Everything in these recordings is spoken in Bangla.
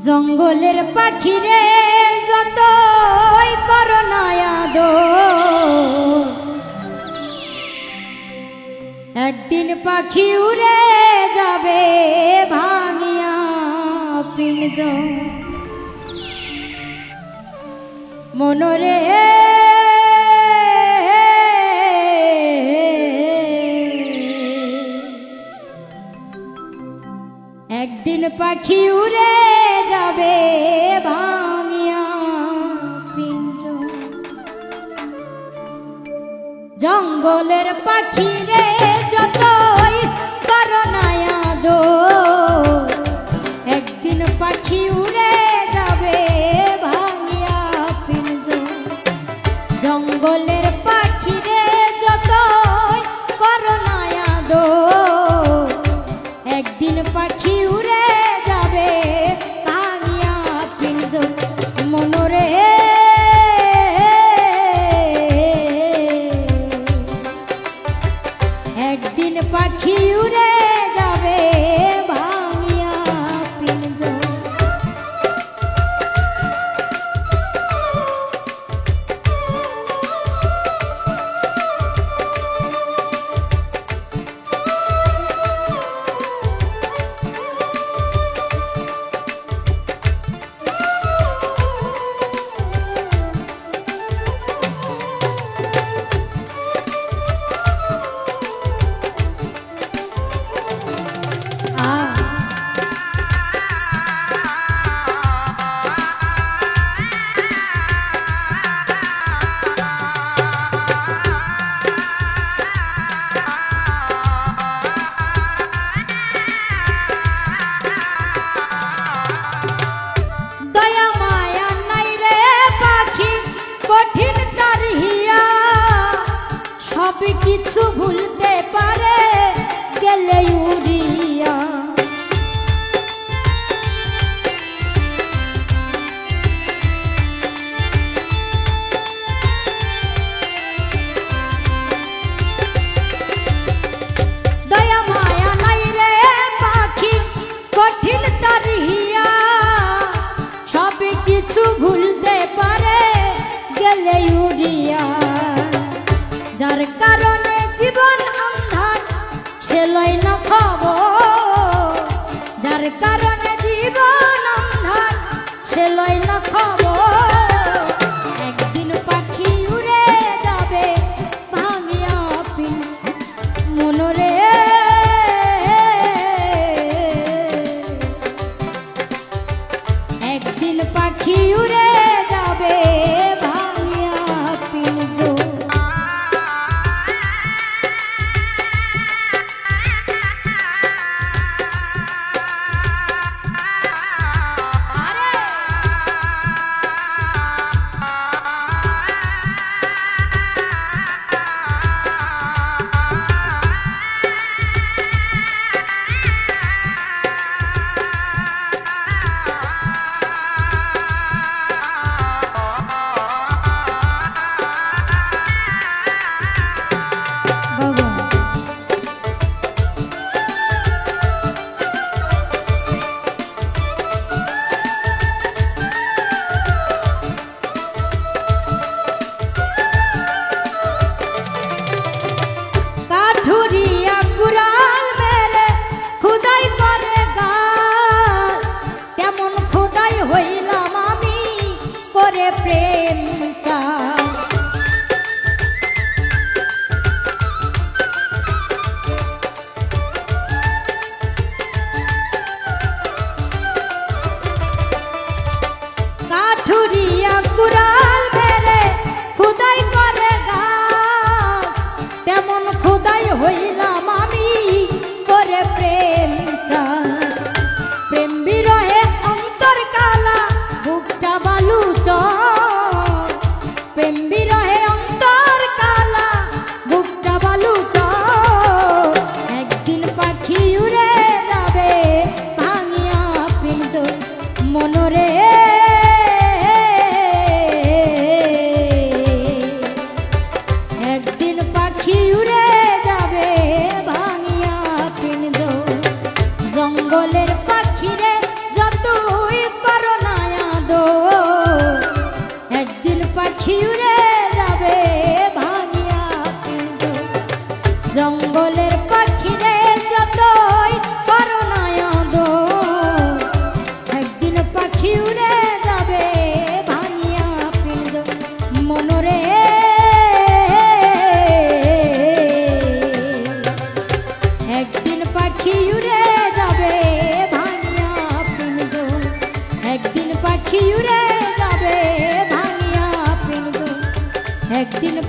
জঙ্গলের পাখিরে যতই করো না আদর, একদিন পাখি উড়ে যাবে ভাঙিয়া পিঞ্জর। মনরে একদিন পাখি উড়ে যাবে ভাঙিয়া পিঞ্জর। জঙ্গলের পাখি রে যতই করো না আদর, একদিন পাখি উড়ে যাবে ভাঙিয়া পিঞ্জর। জঙ্গলের পাখি রে যতই করো না আদর, একদিন পাখি উড়ে যাবে ভাঙিয়া পিঞ্জর। মনরে একদিন পাখি উড়ে যাবে ভাঙিয়া পিঞ্জর। কিছু ভুলতে পারে গেলে উড়িয়া, দয়া মায়া নাই রে পাখি কঠিন তারিয়া। সব কিছু ভুলতে পারে গেলে উড়িয়া। যার কারণে জীবন আন্ধার সে লয় না খবর, যার কারণে জীবন আন্ধার সে লয় না খবর। একদিন পাখি উড়ে যাবে ভাঙিয়া পিঞ্জর। মনরে একদিন পাখি উড়ে যাবে ভাঙিয়া পিঞ্জর। হইলাম আমি করে প্রেম চাষ, কাঠুরিয়া কুড়াল মেরে খুদাই করে গাছ, তেমন খুদাই হইলাম আমি করে প্রেম চাষ। প্রেম বিরহে অন্তর কালা বুকটা বালু চর, প্রেম বিরহে অন্তর কালা বুকটা বালু চর। একদিন পাখি উড়ে যাবে ভাঙিয়া পিঞ্জর। মনরে একদিন পাখি উড়ে যাবে ভাঙিয়া পিঞ্জর। জঙ্গলের পাখিরে যতই কর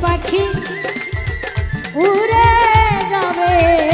পাখি উড়ে যাবে